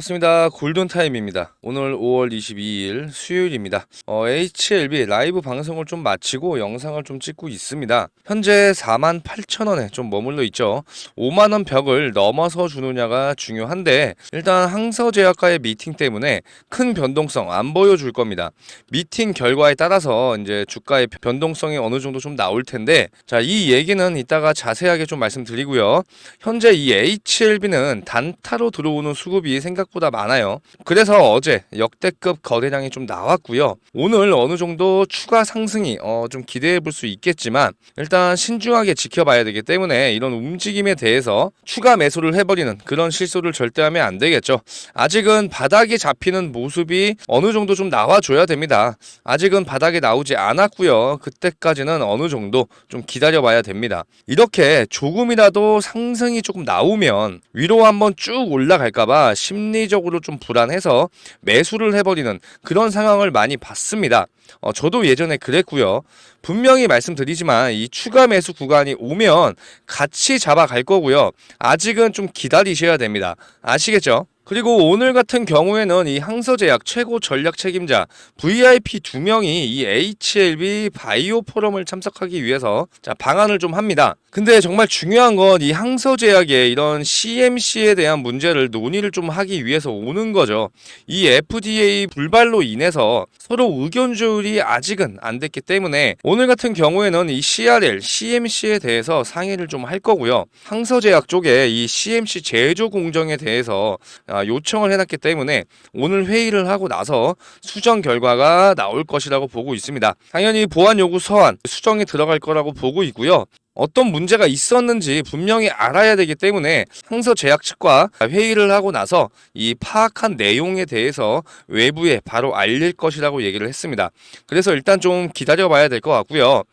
반갑습니다. 골든타임입니다. 오늘 5월 22일 수요일입니다. HLB 라이브 방송을 좀 마치고 영상을 좀 찍고 있습니다. 현재 48,000원에 좀 머물러 있죠. 5만원 벽을 넘어서 주느냐가 중요한데 일단 항서제약과의 미팅 때문에 큰 변동성 안 보여줄 겁니다. 미팅 결과에 따라서 이제 주가의 변동성이 어느 정도 좀 나올 텐데 자, 이 얘기는 이따가 자세하게 좀 말씀드리고요. 현재 이 HLB는 단타로 들어오는 수급이 생각보다 많아요. 그래서 어제 역대급 거래량이 좀 나왔고요. 오늘 어느 정도 추가 상승이 좀 기대해 볼 수 있겠지만 일단 신중하게 지켜봐야 되기 때문에 이런 움직임에 대해서 추가 매수를 해버리는 그런 실수를 절대 하면 안 되겠죠. 아직은 바닥이 잡히는 모습이 어느 정도 좀 나와줘야 됩니다. 아직은 바닥에 나오지 않았고요. 그때까지는 어느 정도 좀 기다려봐야 됩니다. 이렇게 조금이라도 상승이 조금 나오면 위로 한번 쭉 올라갈까봐 심리적으로 좀 불안해서 매수를 해버리는 그런 상황을 많이 봤습니다. 저도 예전에 그랬고요. 분명히 말씀드리지만 이 추가 매수 구간이 오면 같이 잡아갈 거고요. 아직은 좀 기다리셔야 됩니다. 아시겠죠? 그리고 오늘 같은 경우에는 이 항서제약 최고 전략 책임자 VIP 2명이 이 HLB 바이오 포럼을 참석하기 위해서 방한을 좀 합니다. 근데 정말 중요한 건 이 항서제약의 이런 CMC에 대한 문제를 논의를 좀 하기 위해서 오는 거죠. 이 FDA 불발로 인해서 서로 의견 조율이 아직은 안 됐기 때문에 오늘 같은 경우에는 이 CRL, CMC에 대해서 상의를 좀 할 거고요. 항서제약 쪽에 이 CMC 제조 공정에 대해서 요청을 해놨기 때문에 오늘 회의를 하고 나서 수정 결과가 나올 것이라고 보고 있습니다. 당연히 보안 요구 서한 수정이 들어갈 거라고 보고 있고요. 어떤 문제가 있었는지 분명히 알아야 되기 때문에 항서제약 측과 회의를 하고 나서 이 파악한 내용에 대해서 외부에 바로 알릴 것이라고 얘기를 했습니다. 그래서 일단 좀 기다려봐야 될 것 같고요.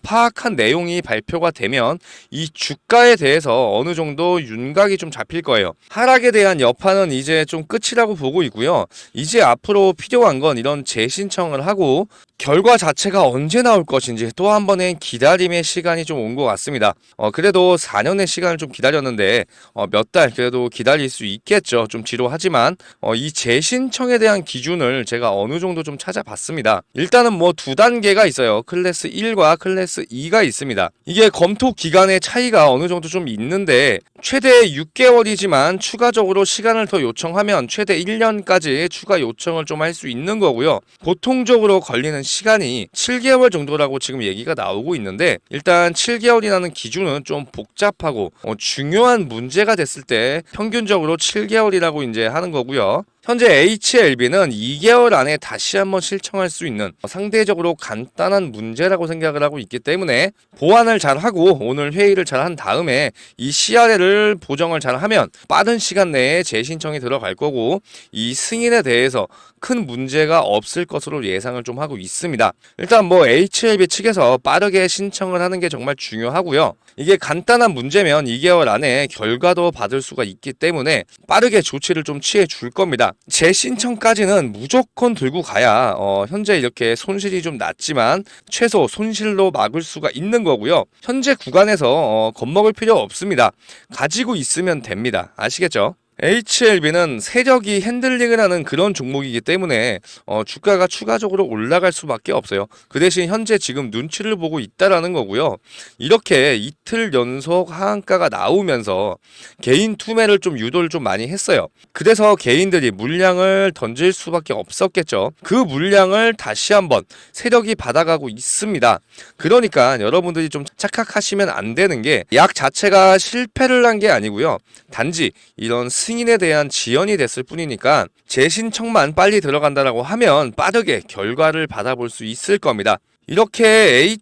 파악한 내용이 발표가 되면 이 주가에 대해서 어느 정도 윤곽이 좀 잡힐 거예요. 하락에 대한 여파는 이제 좀 끝이라고 보고 있고요. 이제 앞으로 필요한 건 이런 재신청을 하고 결과 자체가 언제 나올 것인지 또 한 번의 기다림의 시간이 좀 온 것 같습니다. 그래도 4년의 시간을 좀 기다렸는데 몇 달 그래도 기다릴 수 있겠죠. 좀 지루하지만 이 재신청에 대한 기준을 제가 어느 정도 좀 찾아봤습니다. 일단은 뭐 두 단계가 있어요. 클래스 1과 클래스 2가 있습니다. 이게 검토 기간의 차이가 어느 정도 좀 있는데 최대 6개월이지만 추가적으로 시간을 더 요청하면 최대 1년까지 추가 요청을 좀 할 수 있는 거고요. 보통적으로 걸리는 시간이 7개월 정도라고 지금 얘기가 나오고 있는데 일단 7개월이라는 기준은 좀 복잡하고 중요한 문제가 됐을 때 평균적으로 7개월이라고 이제 하는 거고요. 현재 HLB는 2개월 안에 다시 한번 신청할 수 있는 상대적으로 간단한 문제라고 생각을 하고 있기 때문에 보완을 잘 하고 오늘 회의를 잘 한 다음에 이 CRL을 보정을 잘 하면 빠른 시간 내에 재신청이 들어갈 거고 이 승인에 대해서 큰 문제가 없을 것으로 예상을 좀 하고 있습니다. 일단 뭐 HLB 측에서 빠르게 신청을 하는 게 정말 중요하고요. 이게 간단한 문제면 2개월 안에 결과도 받을 수가 있기 때문에 빠르게 조치를 좀 취해 줄 겁니다. 재신청까지는 무조건 들고 가야 현재 이렇게 손실이 좀 났지만 최소 손실로 막을 수가 있는 거고요. 현재 구간에서 겁먹을 필요 없습니다. 가지고 있으면 됩니다. 아시겠죠? HLB는 세력이 핸들링을 하는 그런 종목이기 때문에 주가가 추가적으로 올라갈 수밖에 없어요. 그 대신 현재 지금 눈치를 보고 있다라는 거고요. 이렇게 이틀 연속 하한가가 나오면서 개인 투매를 좀 유도를 좀 많이 했어요. 그래서 개인들이 물량을 던질 수밖에 없었겠죠. 그 물량을 다시 한번 세력이 받아가고 있습니다. 그러니까 여러분들이 좀 착각하시면 안 되는 게 약 자체가 실패를 한 게 아니고요. 단지 이런 승인에 대한 지연이 됐을 뿐이니까 재신청만 빨리 들어간다라고 하면 빠르게 결과를 받아볼 수 있을 겁니다. 이렇게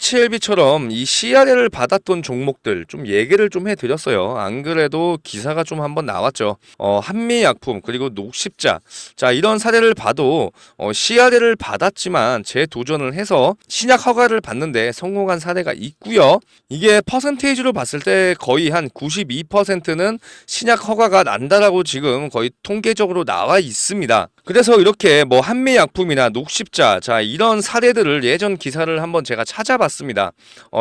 HLB처럼 이 CRL을 받았던 종목들 좀 얘기를 좀 해드렸어요. 안 그래도 기사가 좀 한번 나왔죠. 한미약품 그리고 녹십자 자 이런 사례를 봐도 CRL을 받았지만 재도전을 해서 신약 허가를 받는데 성공한 사례가 있고요. 이게 퍼센테이지로 봤을 때 거의 한 92%는 신약 허가가 난다라고 지금 거의 통계적으로 나와 있습니다. 그래서 이렇게 뭐 한미약품이나 녹십자 자 이런 사례들을 예전 기사를 한번 제가 찾아봤습니다.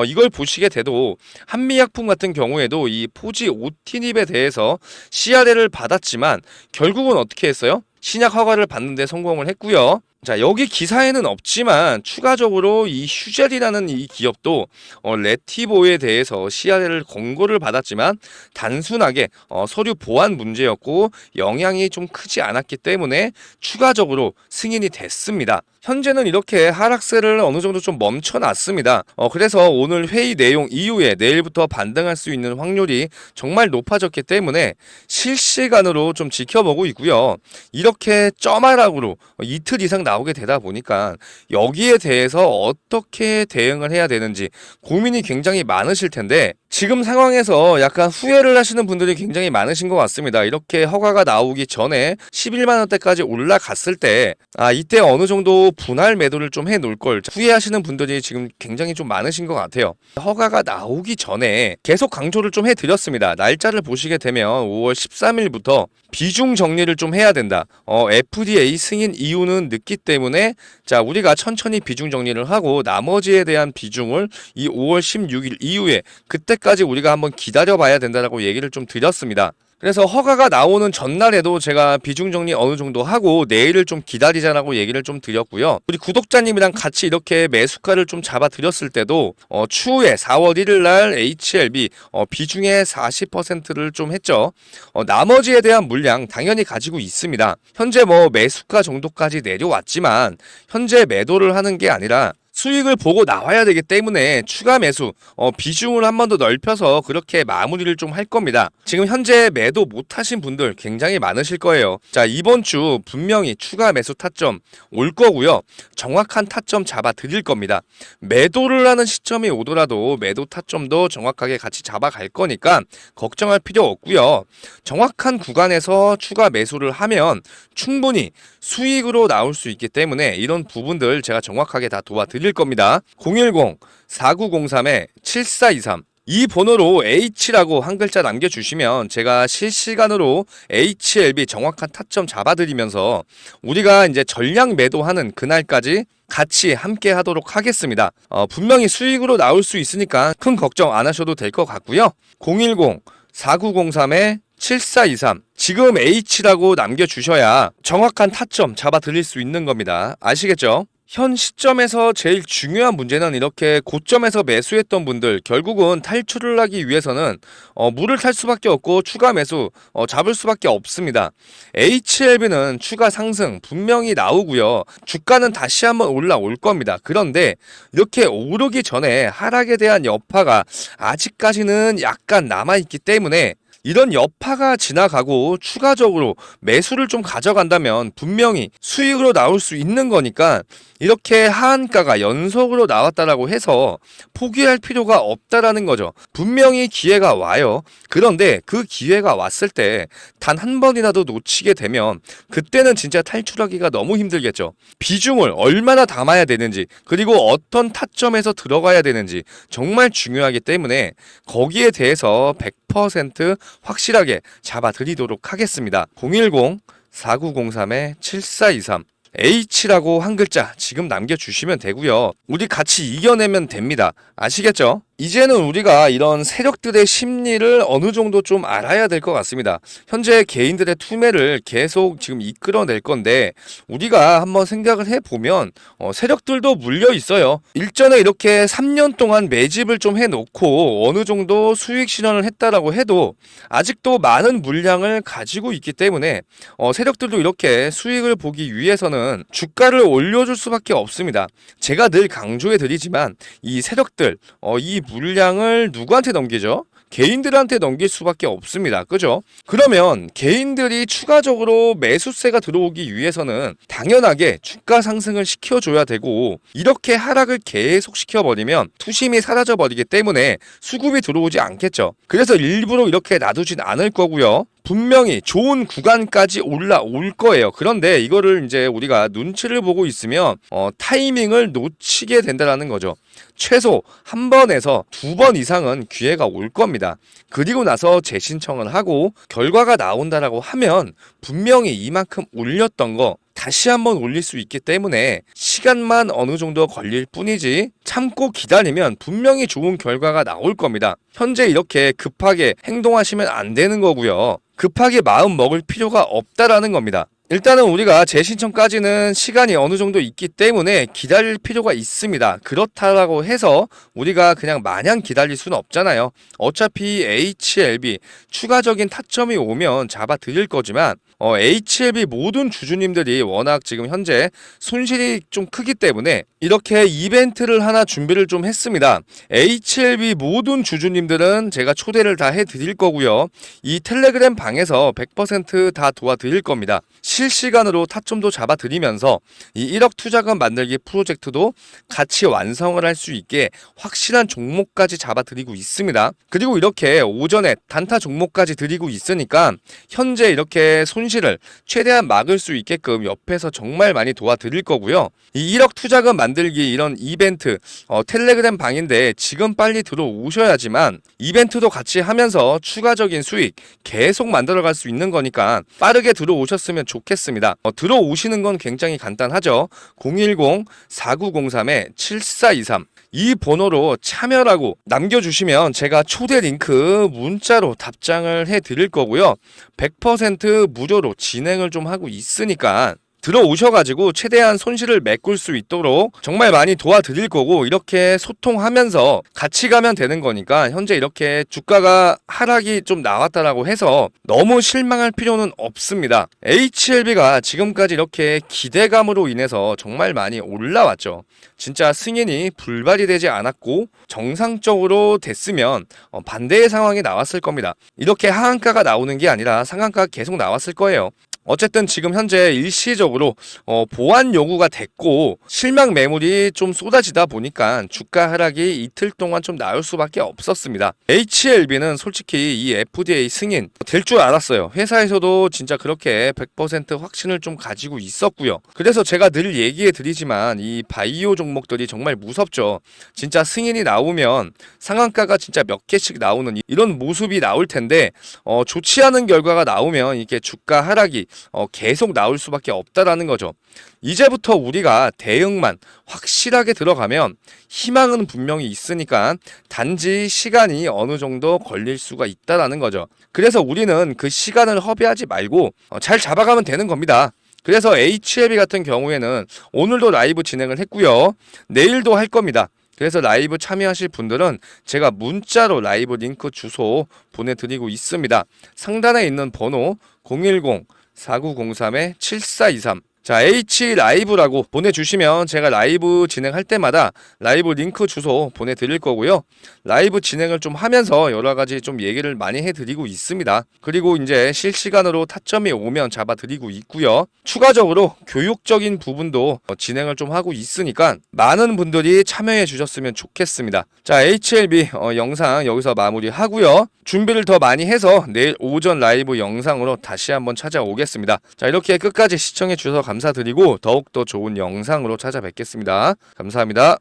이걸 보시게 돼도 한미약품 같은 경우에도 이 포지 오티닙에 대해서 CRL을 받았지만 결국은 어떻게 했어요? 신약 허가를 받는 데 성공을 했고요. 자, 여기 기사에는 없지만 추가적으로 이 휴젤이라는 이 기업도 레티보에 대해서 CRL을 권고를 받았지만 단순하게 서류 보안 문제였고 영향이 좀 크지 않았기 때문에 추가적으로 승인이 됐습니다. 현재는 이렇게 하락세를 어느 정도 좀 멈춰놨습니다. 그래서 오늘 회의 내용 이후에 내일부터 반등할 수 있는 확률이 정말 높아졌기 때문에 실시간으로 좀 지켜보고 있고요. 이렇게 쩌마락으로 이틀 이상 나오게 되다 보니까 여기에 대해서 어떻게 대응을 해야 되는지 고민이 굉장히 많으실 텐데 지금 상황에서 약간 후회를 하시는 분들이 굉장히 많으신 것 같습니다. 이렇게 허가가 나오기 전에 11만 원대까지 올라갔을 때 이때 어느 정도 분할 매도를 좀 해놓을 걸 후회하시는 분들이 지금 굉장히 좀 많으신 것 같아요. 허가가 나오기 전에 계속 강조를 좀 해드렸습니다. 날짜를 보시게 되면 5월 13일부터 비중 정리를 좀 해야 된다. FDA 승인 이유는 늦기 때문에 자 우리가 천천히 비중 정리를 하고 나머지에 대한 비중을 이 5월 16일 이후에 그때까지 우리가 한번 기다려봐야 된다라고 얘기를 좀 드렸습니다. 그래서 허가가 나오는 전날에도 제가 비중 정리 어느 정도 하고 내일을 좀 기다리자라고 얘기를 좀 드렸고요. 우리 구독자님이랑 같이 이렇게 매수가를 좀 잡아 드렸을 때도 추후에 4월 1일 날 HLB 비중의 40%를 좀 했죠. 나머지에 대한 물량 당연히 가지고 있습니다. 현재 뭐 매수가 정도까지 내려왔지만 현재 매도를 하는 게 아니라 수익을 보고 나와야 되기 때문에 추가 매수 비중을 한 번 더 넓혀서 그렇게 마무리를 좀 할 겁니다. 지금 현재 매도 못 하신 분들 굉장히 많으실 거예요. 자 이번 주 분명히 추가 매수 타점 올 거고요. 정확한 타점 잡아 드릴 겁니다. 매도를 하는 시점이 오더라도 매도 타점도 정확하게 같이 잡아 갈 거니까 걱정할 필요 없고요. 정확한 구간에서 추가 매수를 하면 충분히 수익으로 나올 수 있기 때문에 이런 부분들 제가 정확하게 다 도와드릴 겁니다. 010-4903-7423 이 번호로 H라고 한 글자 남겨주시면 제가 실시간으로 HLB 정확한 타점 잡아드리면서 우리가 이제 전량 매도하는 그날까지 같이 함께 하도록 하겠습니다. 분명히 수익으로 나올 수 있으니까 큰 걱정 안 하셔도 될 것 같고요. 010-4903-7423 지금 H라고 남겨주셔야 정확한 타점 잡아드릴 수 있는 겁니다. 아시겠죠? 현 시점에서 제일 중요한 문제는 이렇게 고점에서 매수했던 분들 결국은 탈출을 하기 위해서는 물을 탈 수밖에 없고 추가 매수 잡을 수밖에 없습니다. HLB는 추가 상승 분명히 나오고요. 주가는 다시 한번 올라올 겁니다. 그런데 이렇게 오르기 전에 하락에 대한 여파가 아직까지는 약간 남아있기 때문에 이런 여파가 지나가고 추가적으로 매수를 좀 가져간다면 분명히 수익으로 나올 수 있는 거니까 이렇게 하한가가 연속으로 나왔다라고 해서 포기할 필요가 없다라는 거죠. 분명히 기회가 와요. 그런데 그 기회가 왔을 때 단 한 번이라도 놓치게 되면 그때는 진짜 탈출하기가 너무 힘들겠죠. 비중을 얼마나 담아야 되는지 그리고 어떤 타점에서 들어가야 되는지 정말 중요하기 때문에 거기에 대해서 100% 확실하게 잡아드리도록 하겠습니다. 010-4903-7423 H라고 한 글자 지금 남겨주시면 되고요. 우리 같이 이겨내면 됩니다. 아시겠죠? 이제는 우리가 이런 세력들의 심리를 어느 정도 좀 알아야 될 것 같습니다. 현재 개인들의 투매를 계속 지금 이끌어낼 건데 우리가 한번 생각을 해보면 세력들도 물려 있어요. 일전에 이렇게 3년 동안 매집을 좀 해놓고 어느 정도 수익 실현을 했다라고 해도 아직도 많은 물량을 가지고 있기 때문에 세력들도 이렇게 수익을 보기 위해서는 주가를 올려줄 수밖에 없습니다. 제가 늘 강조해 드리지만 이 세력들 이 물량을 누구한테 넘기죠? 개인들한테 넘길 수밖에 없습니다. 그죠? 그러면 개인들이 추가적으로 매수세가 들어오기 위해서는 당연하게 주가 상승을 시켜줘야 되고 이렇게 하락을 계속 시켜버리면 투심이 사라져버리기 때문에 수급이 들어오지 않겠죠. 그래서 일부러 이렇게 놔두진 않을 거고요. 분명히 좋은 구간까지 올라올 거예요. 그런데 이거를 이제 우리가 눈치를 보고 있으면 타이밍을 놓치게 된다는 거죠. 최소 한 번에서 두 번 이상은 기회가 올 겁니다. 그리고 나서 재신청을 하고 결과가 나온다라고 하면 분명히 이만큼 올렸던 거 다시 한번 올릴 수 있기 때문에 시간만 어느 정도 걸릴 뿐이지 참고 기다리면 분명히 좋은 결과가 나올 겁니다. 현재 이렇게 급하게 행동하시면 안 되는 거고요. 급하게 마음 먹을 필요가 없다라는 겁니다. 일단은 우리가 재신청까지는 시간이 어느 정도 있기 때문에 기다릴 필요가 있습니다. 그렇다라고 해서 우리가 그냥 마냥 기다릴 수는 없잖아요. 어차피 HLB 추가적인 타점이 오면 잡아 드릴 거지만 HLB 모든 주주님들이 워낙 지금 현재 손실이 좀 크기 때문에 이렇게 이벤트를 하나 준비를 좀 했습니다. HLB 모든 주주님들은 제가 초대를 다 해드릴 거고요. 이 텔레그램 방에서 100% 도와드릴 겁니다. 실시간으로 타점도 잡아드리면서 이 1억 투자금 만들기 프로젝트도 같이 완성을 할 수 있게 확실한 종목까지 잡아드리고 있습니다. 그리고 이렇게 오전에 단타 종목까지 드리고 있으니까 현재 이렇게 손실을 최대한 막을 수 있게끔 옆에서 정말 많이 도와드릴 거고요. 이 1억 투자금 만들기 이런 이벤트 텔레그램 방인데 지금 빨리 들어오셔야지만 이벤트도 같이 하면서 추가적인 수익 계속 만들어갈 수 있는 거니까 빠르게 들어오셨으면 좋겠습니다. 들어오시는 건 굉장히 간단하죠. 010-4903-7423 이 번호로 참여라고 남겨주시면 제가 초대 링크 문자로 답장을 해드릴 거고요. 100% 무료로 진행을 좀 하고 있으니까 들어오셔가지고 최대한 손실을 메꿀 수 있도록 정말 많이 도와드릴 거고 이렇게 소통하면서 같이 가면 되는 거니까 현재 이렇게 주가가 하락이 좀 나왔다라고 해서 너무 실망할 필요는 없습니다. HLB가 지금까지 이렇게 기대감으로 인해서 정말 많이 올라왔죠. 진짜 승인이 불발이 되지 않았고 정상적으로 됐으면 반대의 상황이 나왔을 겁니다. 이렇게 하한가가 나오는 게 아니라 상한가가 계속 나왔을 거예요. 어쨌든 지금 현재 일시적으로 보완 요구가 됐고 실망 매물이 좀 쏟아지다 보니까 주가 하락이 이틀 동안 좀 나올 수밖에 없었습니다. HLB는 솔직히 이 FDA 승인 될 줄 알았어요. 회사에서도 진짜 그렇게 100% 확신을 좀 가지고 있었고요. 그래서 제가 늘 얘기해 드리지만 이 바이오 종목들이 정말 무섭죠. 진짜 승인이 나오면 상한가가 진짜 몇 개씩 나오는 이런 모습이 나올 텐데 좋지 않은 결과가 나오면 이게 주가 하락이 계속 나올 수밖에 없다라는 거죠. 이제부터 우리가 대응만 확실하게 들어가면 희망은 분명히 있으니까 단지 시간이 어느 정도 걸릴 수가 있다라는 거죠. 그래서 우리는 그 시간을 허비하지 말고 잘 잡아가면 되는 겁니다. 그래서 HLB 같은 경우에는 오늘도 라이브 진행을 했고요. 내일도 할 겁니다. 그래서 라이브 참여하실 분들은 제가 문자로 라이브 링크 주소 보내드리고 있습니다. 상단에 있는 번호 010-4903-7423 자, H라이브라고 보내주시면 제가 라이브 진행할 때마다 라이브 링크 주소 보내드릴 거고요. 라이브 진행을 좀 하면서 여러가지 좀 얘기를 많이 해드리고 있습니다. 그리고 이제 실시간으로 타점이 오면 잡아드리고 있고요. 추가적으로 교육적인 부분도 진행을 좀 하고 있으니까 많은 분들이 참여해 주셨으면 좋겠습니다. 자, HLB 영상 여기서 마무리하고요. 준비를 더 많이 해서 내일 오전 라이브 영상으로 다시 한번 찾아오겠습니다. 자, 이렇게 끝까지 시청해 주셔서 감사드리고 더욱더 좋은 영상으로 찾아뵙겠습니다. 감사합니다.